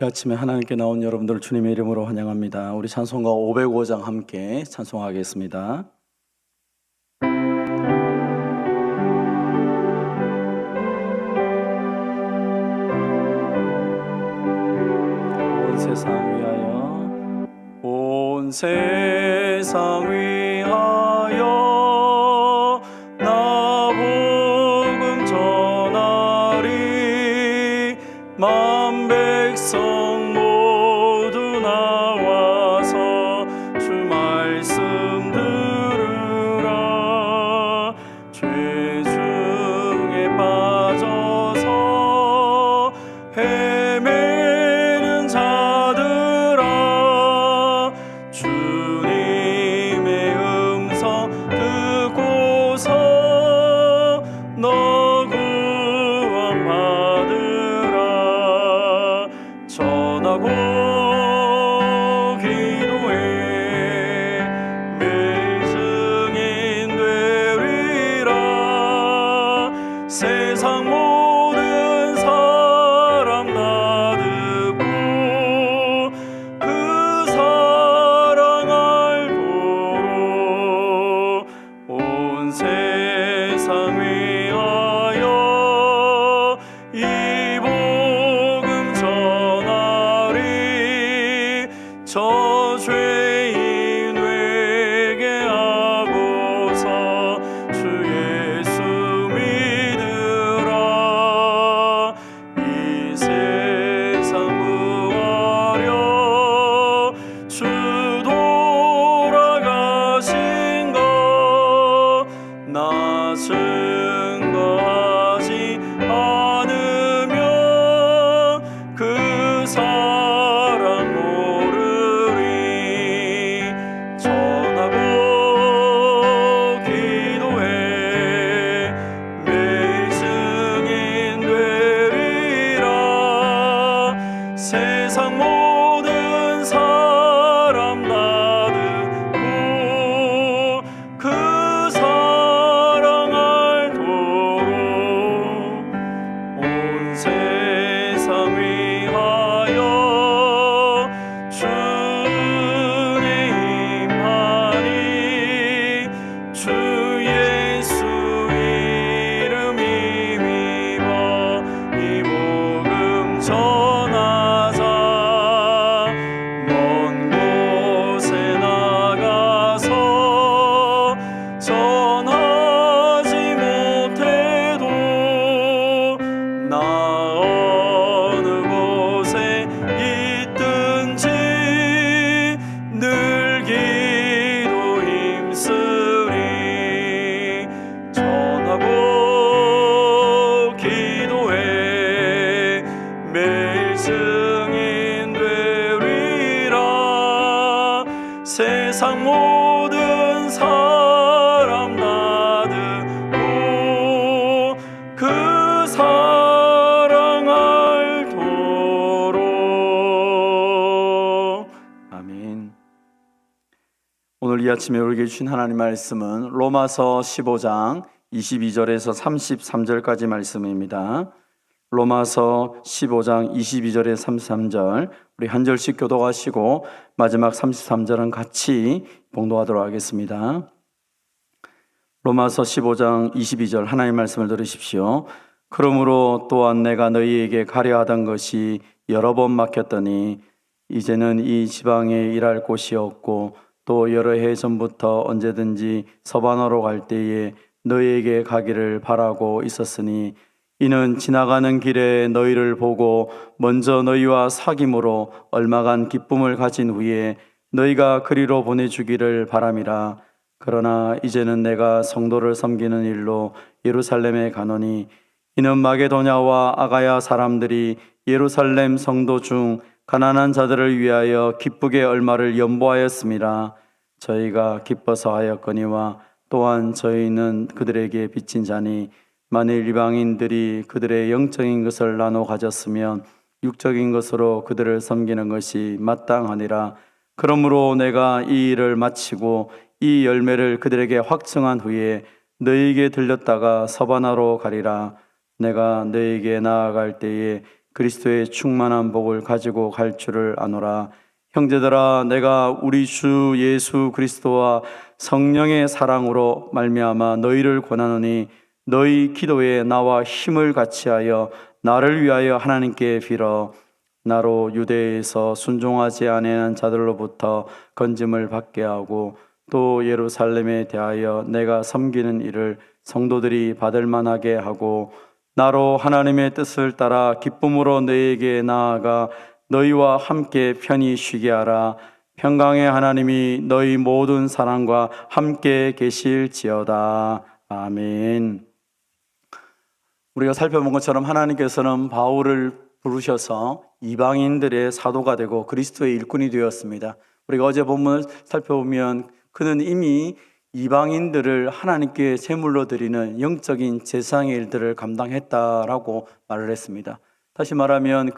이 아침에 하나님께 나온 여러분들 주님의 이름으로 환영합니다. 우리 찬송가 505장 함께 찬송하겠습니다. 온 세상 위하여, 온 세상 위하여 나 복음 전하리. 만 백성 모두 나와서 주 말씀 들으라. 죄 중에 빠져서 헤매는 자들아, 주님의 음성 듣고서 너 구원 받으라. 전하고 기도해 매일 증인 되리라. 세상 모든 사람 다 듣고 그 사랑 알도록 온 세상 위하여 이 복음 전하리. 저 죄인 회개 하고서 주 예수 믿으라. 이 세상 구하려 주 돌아가신 것 나 증거하지 않으면 그 사랑 모르리. 전하고 기도해 매일 증인 되리라. 세상 모든 사람 다 듣고 그 사랑 알도록 온 세상 위하여 주의 임하니. 주 예수 이름 힘입어 이 복음 전하자. 먼 곳에 나가서 전하지 못해도 나 어느 곳에 있든지 늘 기도 힘쓰리. 전하고 기도해 매일 증인 되리라. 세상 모든 사람 다 듣고 그 사랑 알도록. 아멘. 오늘 이 아침에 우리에게 주신 하나님 말씀은 로마서 15장 22절에서 33절까지 말씀입니다. 로마서 15장 22절에서 33절 우리 한 절씩 교독하시고 마지막 33절은 같이 봉독하도록 하겠습니다. 로마서 15장 22절 하나님의 말씀을 들으십시오. 그러므로 또한 내가 너희에게 가려 하던 것이 여러 번 막혔더니 이제는 이 지방에 일할 곳이 없고 또 여러 해 전부터 언제든지 서반으로 갈 때에 너희에게 가기를 바라고 있었으니 이는 지나가는 길에 너희를 보고 먼저 너희와 사귐으로 얼마간 기쁨을 가진 후에 너희가 그리로 보내주기를 바람이라. 그러나 이제는 내가 성도를 섬기는 일로 예루살렘에 가노니 이는 마게도냐와 아가야 사람들이 예루살렘 성도 중 가난한 자들을 위하여 기쁘게 얼마를 연보하였음이라. 저희가 기뻐서 하였거니와 또한 저희는 그들에게 빚진 자니 만일 이방인들이 그들의 영적인 것을 나눠 가졌으면 육적인 것으로 그들을 섬기는 것이 마땅하니라. 그러므로 내가 이 일을 마치고 이 열매를 그들에게 확증한 후에 너희에게 들렸다가 서바나로 가리라. 내가 너희에게 나아갈 때에 그리스도의 충만한 복을 가지고 갈 줄을 아노라. 형제들아, 내가 우리 주 예수 그리스도와 성령의 사랑으로 말미암아 너희를 권하노니 너희 기도에 나와 힘을 같이하여 나를 위하여 하나님께 빌어 나로 유대에서 순종하지 아니하는 자들로부터 건짐을 받게 하고 또 예루살렘에 대하여 내가 섬기는 일을 성도들이 받을 만하게 하고 나로 하나님의 뜻을 따라 기쁨으로 너희에게 나아가 너희와 함께 편히 쉬게 하라. 평강의 하나님이 너희 모든 사랑과 함께 계실지어다. 아멘. 우리가 살펴본 것처럼 하나님께서는 바울을 부르셔서 이방인들의 사도가 되고 그리스도의 일꾼이 되었습니다. 우리가 어제 본문을 살펴보면 그는 이미 이방인들을 하나님께 제물로 드리는 영적인 제사의 일들을 감당했다라고 말을 했습니다. 다시 말하면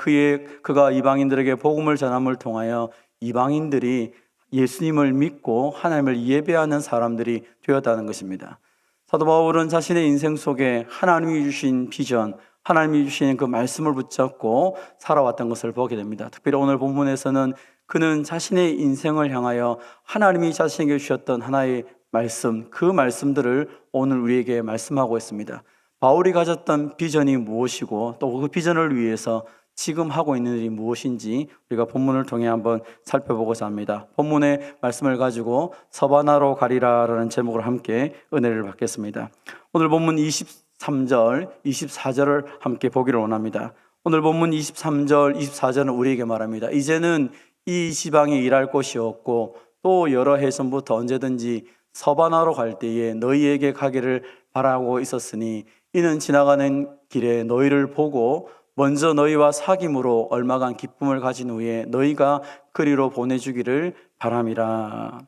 그가 이방인들에게 복음을 전함을 통하여 이방인들이 예수님을 믿고 하나님을 예배하는 사람들이 되었다는 것입니다. 사도 바울은 자신의 인생 속에 하나님이 주신 비전, 하나님이 주신 그 말씀을 붙잡고 살아왔던 것을 보게 됩니다. 특별히 오늘 본문에서는 그는 자신의 인생을 향하여 하나님이 자신에게 주셨던 하나의 말씀, 그 말씀들을 오늘 우리에게 말씀하고 있습니다. 바울이 가졌던 비전이 무엇이고 또 그 비전을 위해서 지금 하고 있는 일이 무엇인지 우리가 본문을 통해 한번 살펴보고자 합니다. 본문의 말씀을 가지고 서바나로 가리라라는 제목으로 함께 은혜를 받겠습니다. 오늘 본문 23절, 24절을 함께 보기를 원합니다. 오늘 본문 23절, 24절은 우리에게 말합니다. 이제는 이 지방에 일할 곳이 없고 또 여러 해 전부터 언제든지 서바나로 갈 때에 너희에게 가기를 바라고 있었으니 이는 지나가는 길에 너희를 보고 먼저 너희와 사귐으로 얼마간 기쁨을 가진 후에 너희가 그리로 보내주기를 바람이라.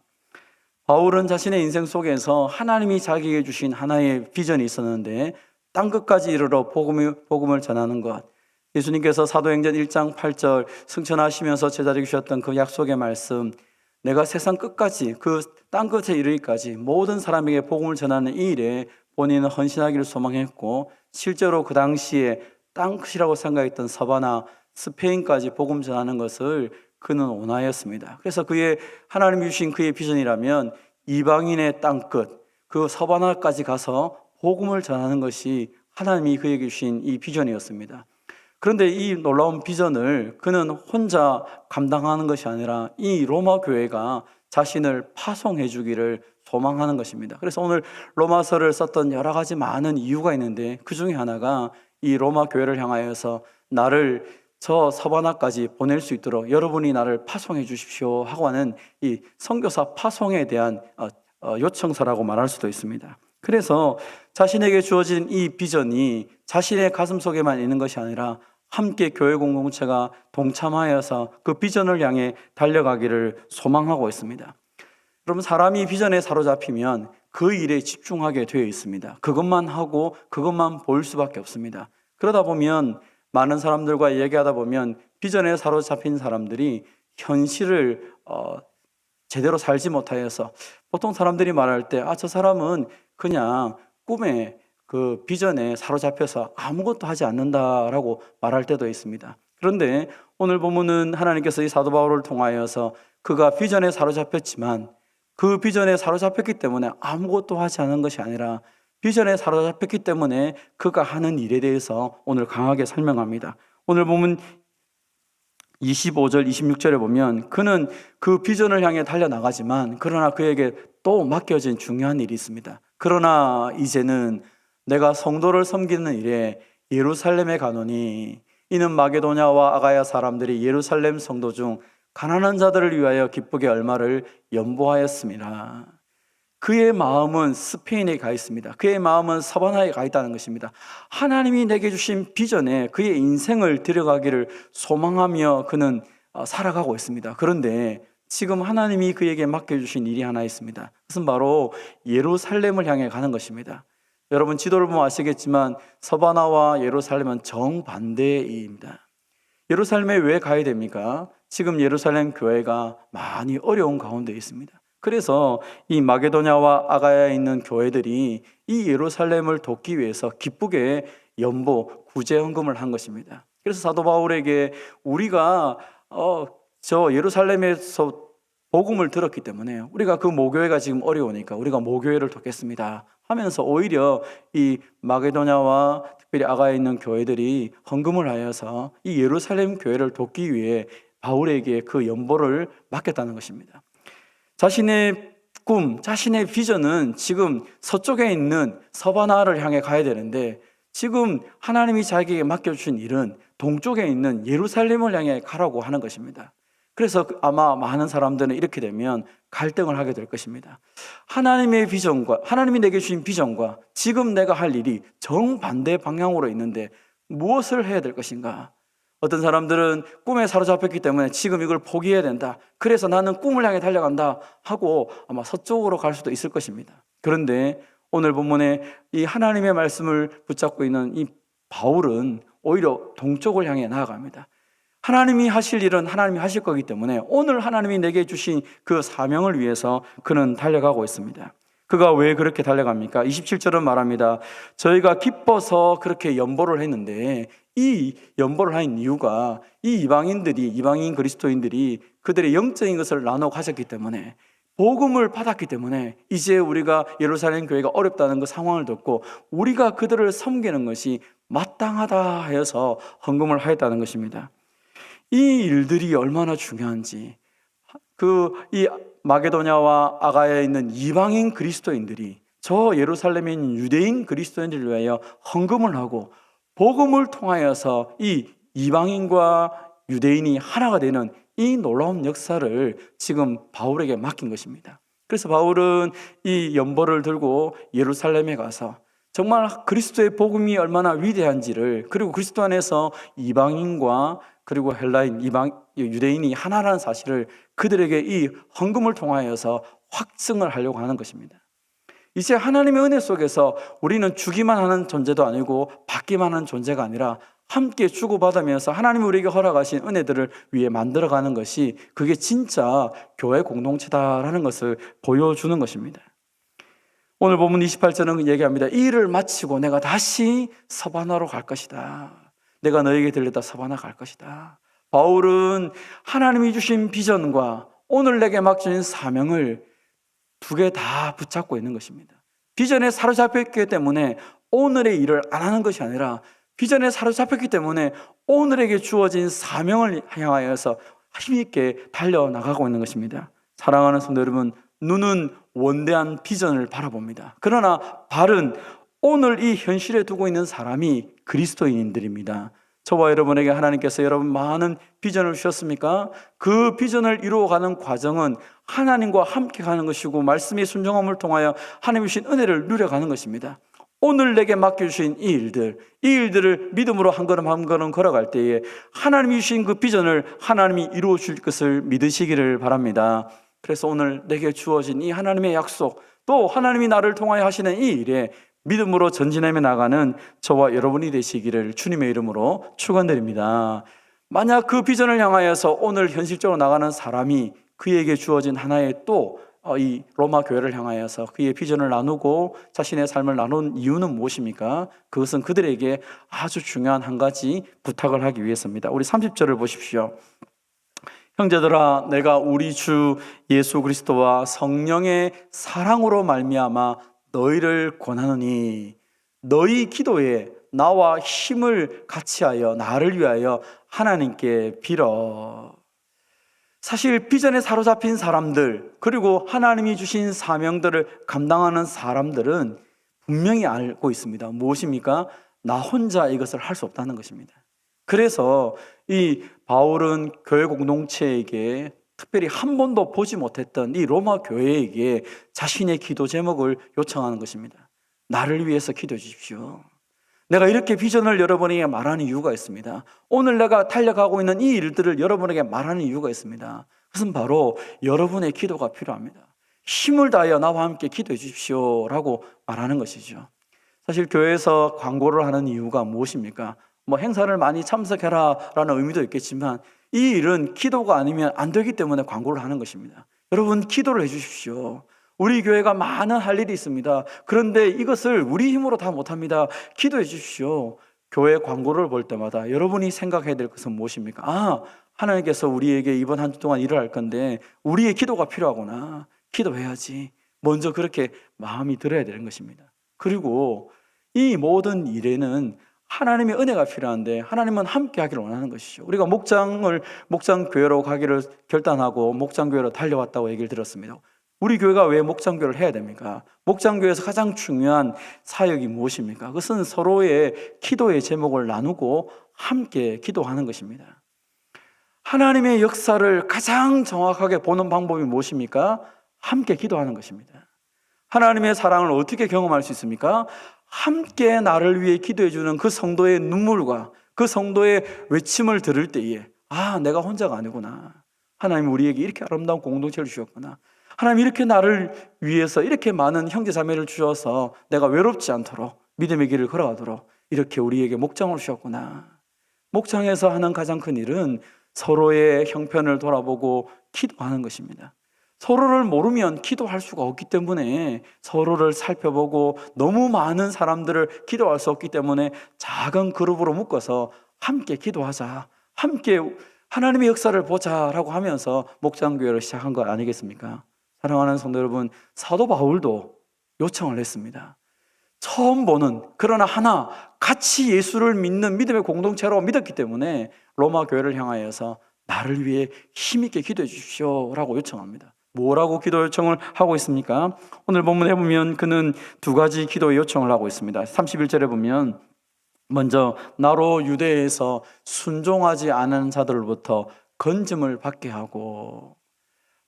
바울은 자신의 인생 속에서 하나님이 자기에게 주신 하나의 비전이 있었는데 땅 끝까지 이르러 복음을 전하는 것. 예수님께서 사도행전 1장 8절 승천하시면서 제자에게 주셨던 그 약속의 말씀, 내가 세상 끝까지 그 땅 끝에 이르기까지 모든 사람에게 복음을 전하는 이 일에 본인은 헌신하기를 소망했고 실제로 그 당시에 땅 끝이라고 생각했던 서바나, 스페인까지 복음 전하는 것을 그는 원하였습니다. 그래서 하나님이 주신 그의 비전이라면 이방인의 땅 끝, 그 서바나까지 가서 복음을 전하는 것이 하나님이 그에게 주신 이 비전이었습니다. 그런데 이 놀라운 비전을 그는 혼자 감당하는 것이 아니라 이 로마 교회가 자신을 파송해 주기를 소망하는 것입니다. 그래서 오늘 로마서를 썼던 여러 가지 많은 이유가 있는데 그 중에 하나가 이 로마 교회를 향하여서 나를 저 서바나까지 보낼 수 있도록 여러분이 나를 파송해 주십시오 하고 하는 이 선교사 파송에 대한 요청서라고 말할 수도 있습니다. 그래서 자신에게 주어진 이 비전이 자신의 가슴 속에만 있는 것이 아니라 함께 교회 공동체가 동참하여서 그 비전을 향해 달려가기를 소망하고 있습니다. 여러분, 사람이 비전에 사로잡히면 그 일에 집중하게 되어 있습니다. 그것만 하고 그것만 볼 수밖에 없습니다. 그러다 보면 많은 사람들과 얘기하다 보면 비전에 사로잡힌 사람들이 현실을 제대로 살지 못하여서 보통 사람들이 말할 때 저 사람은 그냥 꿈에 그 비전에 사로잡혀서 아무것도 하지 않는다라고 말할 때도 있습니다. 그런데 오늘 본문은 하나님께서 이 사도 바울을 통하여서 그가 비전에 사로잡혔지만 그 비전에 사로잡혔기 때문에 아무것도 하지 않은 것이 아니라 비전에 사로잡혔기 때문에 그가 하는 일에 대해서 오늘 강하게 설명합니다. 오늘 보면 25절, 26절에 보면 그는 그 비전을 향해 달려나가지만 그러나 그에게 또 맡겨진 중요한 일이 있습니다. 그러나 이제는 내가 성도를 섬기는 일에 예루살렘에 가노니 이는 마게도냐와 아가야 사람들이 예루살렘 성도 중 가난한 자들을 위하여 기쁘게 얼마를 연보하였습니다. 그의 마음은 스페인에 가 있습니다. 그의 마음은 서바나에 가 있다는 것입니다. 하나님이 내게 주신 비전에 그의 인생을 들여가기를 소망하며 그는 살아가고 있습니다. 그런데 지금 하나님이 그에게 맡겨주신 일이 하나 있습니다. 그것은 바로 예루살렘을 향해 가는 것입니다. 여러분 지도를 보면 아시겠지만 서바나와 예루살렘은 정반대입니다. 예루살렘에 왜 가야 됩니까? 지금 예루살렘 교회가 많이 어려운 가운데 있습니다. 그래서 이 마게도냐와 아가야에 있는 교회들이 이 예루살렘을 돕기 위해서 기쁘게 연보, 구제헌금을 한 것입니다. 그래서 사도 바울에게 우리가 저 예루살렘에서 복음을 들었기 때문에 우리가 그 모교회가 지금 어려우니까 우리가 모교회를 돕겠습니다 하면서 오히려 이 마게도냐와 특별히 아가에 있는 교회들이 헌금을 하여서 이 예루살렘 교회를 돕기 위해 바울에게 그 연보를 맡겼다는 것입니다. 자신의 꿈, 자신의 비전은 지금 서쪽에 있는 서바나를 향해 가야 되는데 지금 하나님이 자기에게 맡겨주신 일은 동쪽에 있는 예루살렘을 향해 가라고 하는 것입니다. 그래서 아마 많은 사람들은 이렇게 되면 갈등을 하게 될 것입니다. 하나님의 비전과 하나님이 내게 주신 비전과 지금 내가 할 일이 정반대 방향으로 있는데 무엇을 해야 될 것인가? 어떤 사람들은 꿈에 사로잡혔기 때문에 지금 이걸 포기해야 된다. 그래서 나는 꿈을 향해 달려간다 하고 아마 서쪽으로 갈 수도 있을 것입니다. 그런데 오늘 본문에 이 하나님의 말씀을 붙잡고 있는 이 바울은 오히려 동쪽을 향해 나아갑니다. 하나님이 하실 일은 하나님이 하실 거기 때문에 오늘 하나님이 내게 주신 그 사명을 위해서 그는 달려가고 있습니다. 그가 왜 그렇게 달려갑니까? 27절은 말합니다. 저희가 기뻐서 그렇게 연보를 했는데 이 연보를 한 이유가 이 이방인 그리스도인들이 그들의 영적인 것을 나눠 가졌기 때문에 복음을 받았기 때문에 이제 우리가 예루살렘 교회가 어렵다는 그 상황을 듣고 우리가 그들을 섬기는 것이 마땅하다 하여서 헌금을 하였다는 것입니다. 이 일들이 얼마나 중요한지 이 마게도냐와 아가야에 있는 이방인 그리스도인들이 저 예루살렘에 있는 유대인 그리스도인들을 위하여 헌금을 하고 복음을 통하여서 이 이방인과 유대인이 하나가 되는 이 놀라운 역사를 지금 바울에게 맡긴 것입니다. 그래서 바울은 이 연보를 들고 예루살렘에 가서 정말 그리스도의 복음이 얼마나 위대한지를, 그리고 그리스도 안에서 이방인과 그리고 헬라인, 유대인이 하나라는 사실을 그들에게 이 헌금을 통하여서 확증을 하려고 하는 것입니다. 이제 하나님의 은혜 속에서 우리는 주기만 하는 존재도 아니고 받기만 하는 존재가 아니라 함께 주고받으면서 하나님이 우리에게 허락하신 은혜들을 위해 만들어가는 것이, 그게 진짜 교회 공동체다라는 것을 보여주는 것입니다. 오늘 본문 28절은 얘기합니다. 이 일을 마치고 내가 다시 서바나로 갈 것이다. 내가 너에게 들렸다 서바나 갈 것이다. 바울은 하나님이 주신 비전과 오늘 내게 맡겨진 사명을 두 개 다 붙잡고 있는 것입니다. 비전에 사로잡혔기 때문에 오늘의 일을 안 하는 것이 아니라 비전에 사로잡혔기 때문에 오늘에게 주어진 사명을 향하여서 힘있게 달려나가고 있는 것입니다. 사랑하는 성도 여러분, 눈은 원대한 비전을 바라봅니다. 그러나 발은 오늘 이 현실에 두고 있는 사람이 그리스도인들입니다. 저와 여러분에게 하나님께서 여러분 많은 비전을 주셨습니까? 그 비전을 이루어가는 과정은 하나님과 함께 가는 것이고 말씀의 순종함을 통하여 하나님이 주신 은혜를 누려가는 것입니다. 오늘 내게 맡겨주신 이 일들을 믿음으로 한 걸음 한 걸음 걸어갈 때에 하나님이 주신 그 비전을 하나님이 이루어 줄 것을 믿으시기를 바랍니다. 그래서 오늘 내게 주어진 이 하나님의 약속, 또 하나님이 나를 통하여 하시는 이 일에 믿음으로 전진하며 나가는 저와 여러분이 되시기를 주님의 이름으로 축원드립니다. 만약 그 비전을 향하여서 오늘 현실적으로 나가는 사람이 그에게 주어진 하나의 또 이 로마 교회를 향하여서 그의 비전을 나누고 자신의 삶을 나눈 이유는 무엇입니까? 그것은 그들에게 아주 중요한 한 가지 부탁을 하기 위해서입니다. 우리 30절을 보십시오. 형제들아, 내가 우리 주 예수 그리스도와 성령의 사랑으로 말미암아 너희를 권하노니 너희 기도에 나와 힘을 같이하여 나를 위하여 하나님께 빌어. 사실 비전에 사로잡힌 사람들, 그리고 하나님이 주신 사명들을 감당하는 사람들은 분명히 알고 있습니다. 무엇입니까? 나 혼자 이것을 할 수 없다는 것입니다. 그래서 이 바울은 교회 공동체에게 특별히 한 번도 보지 못했던 이 로마 교회에게 자신의 기도 제목을 요청하는 것입니다. 나를 위해서 기도해 주십시오. 내가 이렇게 비전을 여러분에게 말하는 이유가 있습니다. 오늘 내가 달려가고 있는 이 일들을 여러분에게 말하는 이유가 있습니다. 그것은 바로 여러분의 기도가 필요합니다. 힘을 다하여 나와 함께 기도해 주십시오 라고 말하는 것이죠. 사실 교회에서 광고를 하는 이유가 무엇입니까? 행사를 많이 참석해라 라는 의미도 있겠지만 이 일은 기도가 아니면 안 되기 때문에 광고를 하는 것입니다. 여러분, 기도를 해 주십시오. 우리 교회가 많은 할 일이 있습니다. 그런데 이것을 우리 힘으로 다 못합니다. 기도해 주십시오. 교회 광고를 볼 때마다 여러분이 생각해야 될 것은 무엇입니까? 하나님께서 우리에게 이번 한 주 동안 일을 할 건데 우리의 기도가 필요하구나. 기도해야지. 먼저 그렇게 마음이 들어야 되는 것입니다. 그리고 이 모든 일에는 하나님의 은혜가 필요한데 하나님은 함께 하기를 원하는 것이죠. 우리가 목장교회로 가기를 결단하고 목장교회로 달려왔다고 얘기를 들었습니다. 우리 교회가 왜 목장교회를 해야 됩니까? 목장교회에서 가장 중요한 사역이 무엇입니까? 그것은 서로의 기도의 제목을 나누고 함께 기도하는 것입니다. 하나님의 역사를 가장 정확하게 보는 방법이 무엇입니까? 함께 기도하는 것입니다. 하나님의 사랑을 어떻게 경험할 수 있습니까? 함께 나를 위해 기도해 주는 그 성도의 눈물과 그 성도의 외침을 들을 때에 내가 혼자가 아니구나. 하나님 우리에게 이렇게 아름다운 공동체를 주셨구나. 하나님 이렇게 나를 위해서 이렇게 많은 형제자매를 주셔서 내가 외롭지 않도록 믿음의 길을 걸어가도록 이렇게 우리에게 목장을 주셨구나. 목장에서 하는 가장 큰 일은 서로의 형편을 돌아보고 기도하는 것입니다. 서로를 모르면 기도할 수가 없기 때문에 서로를 살펴보고 너무 많은 사람들을 기도할 수 없기 때문에 작은 그룹으로 묶어서 함께 기도하자, 함께 하나님의 역사를 보자라고 하면서 목장교회를 시작한 것 아니겠습니까? 사랑하는 성도 여러분, 사도 바울도 요청을 했습니다. 처음 보는, 그러나 하나 같이 예수를 믿는 믿음의 공동체로 믿었기 때문에 로마 교회를 향하여서 나를 위해 힘있게 기도해 주십시오라고 요청합니다. 뭐라고 기도 요청을 하고 있습니까? 오늘 본문에 보면 그는 두 가지 기도 요청을 하고 있습니다. 31절에 보면 먼저 나로 유대에서 순종하지 않은 자들로부터 건짐을 받게 하고,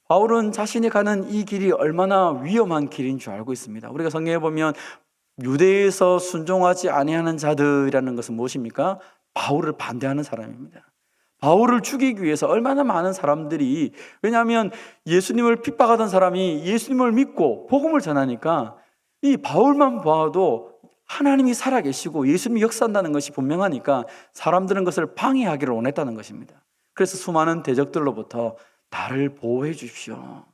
바울은 자신이 가는 이 길이 얼마나 위험한 길인 줄 알고 있습니다. 우리가 성경에 보면 유대에서 순종하지 아니하는 자들이라는 것은 무엇입니까? 바울을 반대하는 사람입니다. 바울을 죽이기 위해서 얼마나 많은 사람들이, 왜냐하면 예수님을 핍박하던 사람이 예수님을 믿고 복음을 전하니까 이 바울만 봐도 하나님이 살아계시고 예수님이 역사한다는 것이 분명하니까 사람들은 그것을 방해하기를 원했다는 것입니다. 그래서 수많은 대적들로부터 나를 보호해 주십시오.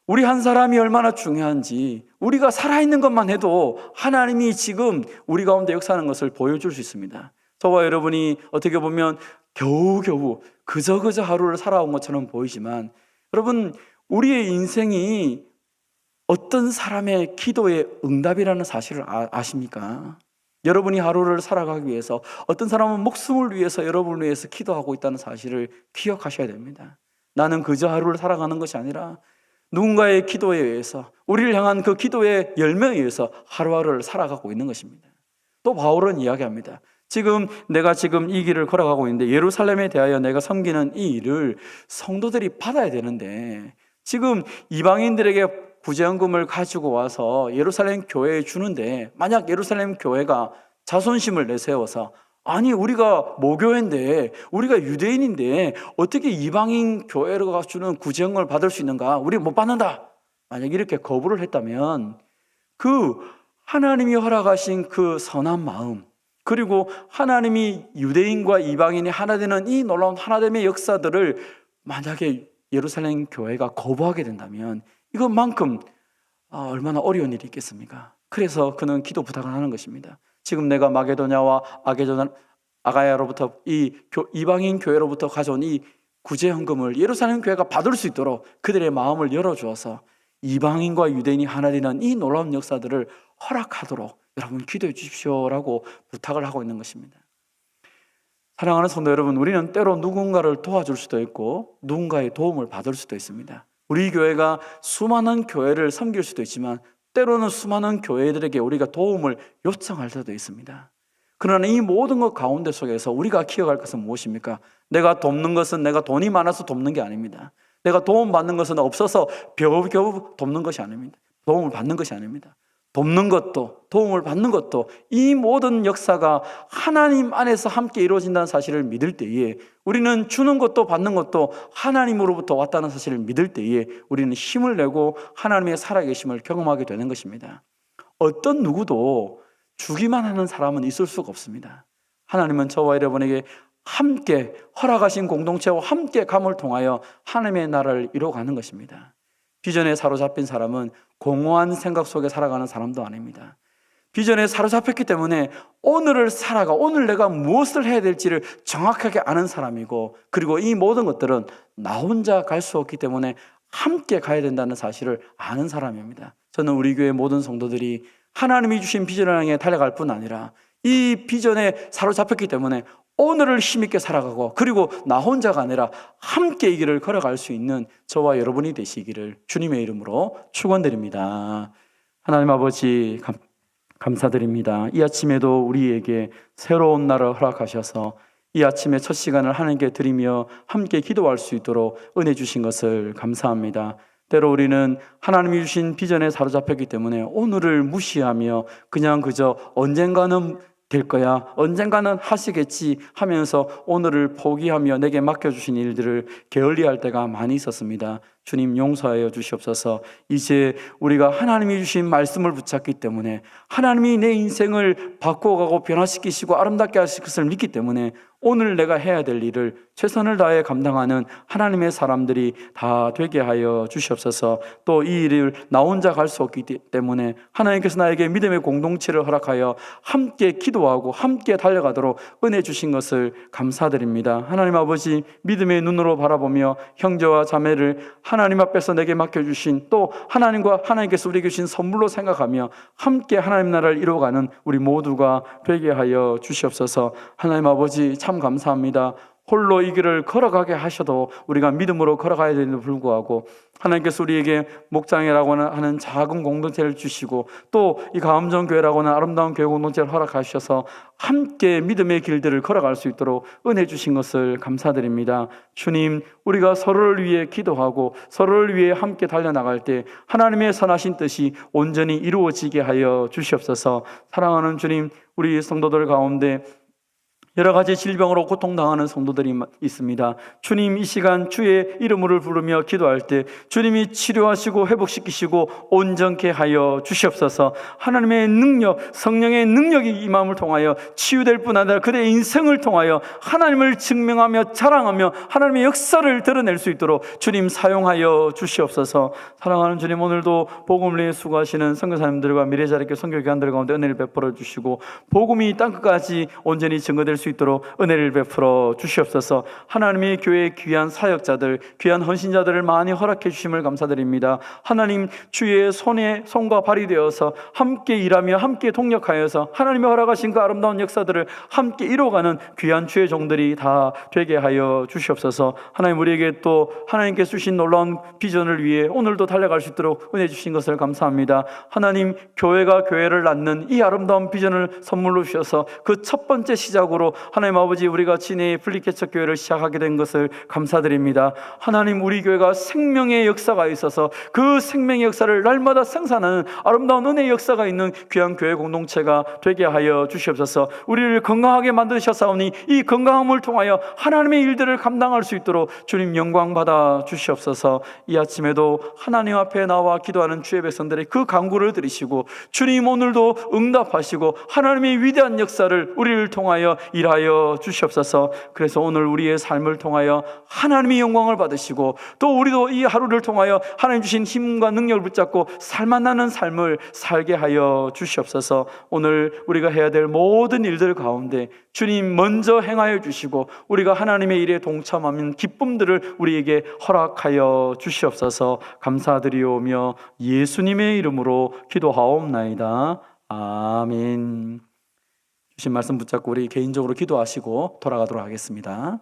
우리 한 사람이 얼마나 중요한지, 우리가 살아있는 것만 해도 하나님이 지금 우리 가운데 역사하는 것을 보여줄 수 있습니다. 저와 여러분이 어떻게 보면 겨우겨우 그저 하루를 살아온 것처럼 보이지만, 여러분 우리의 인생이 어떤 사람의 기도의 응답이라는 사실을 아십니까? 여러분이 하루를 살아가기 위해서 어떤 사람은 목숨을 위해서 여러분을 위해서 기도하고 있다는 사실을 기억하셔야 됩니다. 나는 그저 하루를 살아가는 것이 아니라 누군가의 기도에 의해서, 우리를 향한 그 기도의 열매에 의해서 하루하루를 살아가고 있는 것입니다. 또 바울은 이야기합니다. 내가 지금 이 길을 걸어가고 있는데 예루살렘에 대하여 내가 섬기는 이 일을 성도들이 받아야 되는데, 지금 이방인들에게 구제헌금을 가지고 와서 예루살렘 교회에 주는데, 만약 예루살렘 교회가 자존심을 내세워서 우리가 모교회인데, 우리가 유대인인데 어떻게 이방인 교회가 주는 구제헌금을 받을 수 있는가? 우리 못 받는다. 만약 이렇게 거부를 했다면 그 하나님이 허락하신 그 선한 마음, 그리고 하나님이 유대인과 이방인이 하나 되는 이 놀라운 하나됨의 역사들을 만약에 예루살렘 교회가 거부하게 된다면 이것만큼 얼마나 어려운 일이 있겠습니까? 그래서 그는 기도 부탁을 하는 것입니다. 지금 내가 마게도냐와 아가야로부터 이방인 교회로부터 가져온 이 구제헌금을 예루살렘 교회가 받을 수 있도록 그들의 마음을 열어주어서 이방인과 유대인이 하나 되는 이 놀라운 역사들을 허락하도록 여러분 기도해 주십시오라고 부탁을 하고 있는 것입니다. 사랑하는 성도 여러분, 우리는 때로 누군가를 도와줄 수도 있고 누군가의 도움을 받을 수도 있습니다. 우리 교회가 수많은 교회를 섬길 수도 있지만 때로는 수많은 교회들에게 우리가 도움을 요청할 때도 있습니다. 그러나 이 모든 것 가운데 속에서 우리가 기억할 것은 무엇입니까? 내가 돕는 것은 내가 돈이 많아서 돕는 게 아닙니다. 내가 도움받는 것은 없어서 겨우 돕는 것이 아닙니다. 도움을 받는 것이 아닙니다. 돕는 것도 도움을 받는 것도 이 모든 역사가 하나님 안에서 함께 이루어진다는 사실을 믿을 때에, 우리는 주는 것도 받는 것도 하나님으로부터 왔다는 사실을 믿을 때에 우리는 힘을 내고 하나님의 살아계심을 경험하게 되는 것입니다. 어떤 누구도 주기만 하는 사람은 있을 수가 없습니다. 하나님은 저와 여러분에게 함께 허락하신 공동체와 함께 감을 통하여 하나님의 나라를 이루어가는 것입니다. 비전에 사로잡힌 사람은 공허한 생각 속에 살아가는 사람도 아닙니다. 비전에 사로잡혔기 때문에 오늘을 살아가, 오늘 내가 무엇을 해야 될지를 정확하게 아는 사람이고, 그리고 이 모든 것들은 나 혼자 갈 수 없기 때문에 함께 가야 된다는 사실을 아는 사람입니다. 저는 우리 교회 모든 성도들이 하나님이 주신 비전을 향해 달려갈 뿐 아니라 이 비전에 사로잡혔기 때문에 오늘을 힘있게 살아가고, 그리고 나 혼자가 아니라 함께 이 길을 걸어갈 수 있는 저와 여러분이 되시기를 주님의 이름으로 축원드립니다. 하나님 아버지 감사드립니다. 이 아침에도 우리에게 새로운 날을 허락하셔서 이 아침에 첫 시간을 하나님께 드리며 함께 기도할 수 있도록 은혜 주신 것을 감사합니다. 때로 우리는 하나님이 주신 비전에 사로잡혔기 때문에 오늘을 무시하며 그냥 그저 언젠가는 될 거야, 언젠가는 하시겠지 하면서 오늘을 포기하며 내게 맡겨주신 일들을 게을리할 때가 많이 있었습니다. 주님 용서하여 주시옵소서. 이제 우리가 하나님이 주신 말씀을 붙잡기 때문에, 하나님이 내 인생을 바꿔가고 변화시키시고 아름답게 하실 것을 믿기 때문에 오늘 내가 해야 될 일을 최선을 다해 감당하는 하나님의 사람들이 다 되게 하여 주시옵소서. 또 이 일을 나 혼자 갈 수 없기 때문에 하나님께서 나에게 믿음의 공동체를 허락하여 함께 기도하고 함께 달려가도록 은혜 주신 것을 감사드립니다. 하나님 아버지, 믿음의 눈으로 바라보며 형제와 자매를 하나님 앞에서 내게 맡겨주신, 또 하나님과 하나님께서 우리에게 주신 선물로 생각하며 함께 하나님 나라를 이루어가는 우리 모두가 되게 하여 주시옵소서. 하나님 아버지 참 감사합니다. 홀로 이 길을 걸어가게 하셔도 우리가 믿음으로 걸어가야 되는데 불구하고 하나님께서 우리에게 목장이라고 하는 작은 공동체를 주시고, 또 이 가음정교회라고 하는 아름다운 교회 공동체를 허락하셔서 함께 믿음의 길들을 걸어갈 수 있도록 은혜 주신 것을 감사드립니다. 주님, 우리가 서로를 위해 기도하고 서로를 위해 함께 달려나갈 때 하나님의 선하신 뜻이 온전히 이루어지게 하여 주시옵소서. 사랑하는 주님, 우리 성도들 가운데 여러 가지 질병으로 고통당하는 성도들이 있습니다. 주님, 이 시간 주의 이름을 부르며 기도할 때 주님이 치료하시고 회복시키시고 온전케 하여 주시옵소서. 하나님의 능력, 성령의 능력이 이 마음을 통하여 치유될 뿐 아니라 그들의 인생을 통하여 하나님을 증명하며 자랑하며 하나님의 역사를 드러낼 수 있도록 주님 사용하여 주시옵소서. 사랑하는 주님, 오늘도 복음을 위해 수고하시는 선교사님들과 미래자립교 선교기관들 가운데 은혜를 베풀어 주시고, 복음이 땅끝까지 온전히 증거될 수 있도록 은혜를 베풀어 주시옵소서. 하나님의 교회의 귀한 사역자들, 귀한 헌신자들을 많이 허락해 주심을 감사드립니다. 하나님, 주의 손과 발이 되어서 함께 일하며 함께 동력하여서 하나님의 허락하신 그 아름다운 역사들을 함께 이뤄가는 귀한 주의 종들이 다 되게 하여 주시옵소서. 하나님, 우리에게 또 하나님께서 주신 놀라운 비전을 위해 오늘도 달려갈 수 있도록 은혜 주신 것을 감사합니다. 하나님, 교회가 교회를 낳는 이 아름다운 비전을 선물로 주셔서 그 첫 번째 시작으로 하나님 아버지, 우리가 진해의 플리케처 교회를 시작하게 된 것을 감사드립니다. 하나님, 우리 교회가 생명의 역사가 있어서 그 생명의 역사를 날마다 생산하는 아름다운 은혜의 역사가 있는 귀한 교회 공동체가 되게 하여 주시옵소서. 우리를 건강하게 만드셨사오니 이 건강함을 통하여 하나님의 일들을 감당할 수 있도록 주님 영광 받아 주시옵소서. 이 아침에도 하나님 앞에 나와 기도하는 주의 백성들의 그 간구를 들으시고 주님 오늘도 응답하시고 하나님의 위대한 역사를 우리를 통하여 일하여 주시옵소서. 그래서 오늘 우리의 삶을 통하여 하나님의 영광을 받으시고, 또 우리도 이 하루를 통하여 하나님 주신 힘과 능력을 붙잡고 살만나는 삶을 살게 하여 주시옵소서. 오늘 우리가 해야 될 모든 일들 가운데 주님 먼저 행하여 주시고 우리가 하나님의 일에 동참하는 기쁨들을 우리에게 허락하여 주시옵소서. 감사드리오며 예수님의 이름으로 기도하옵나이다. 아멘. 주신 말씀 붙잡고 우리 개인적으로 기도하시고 돌아가도록 하겠습니다.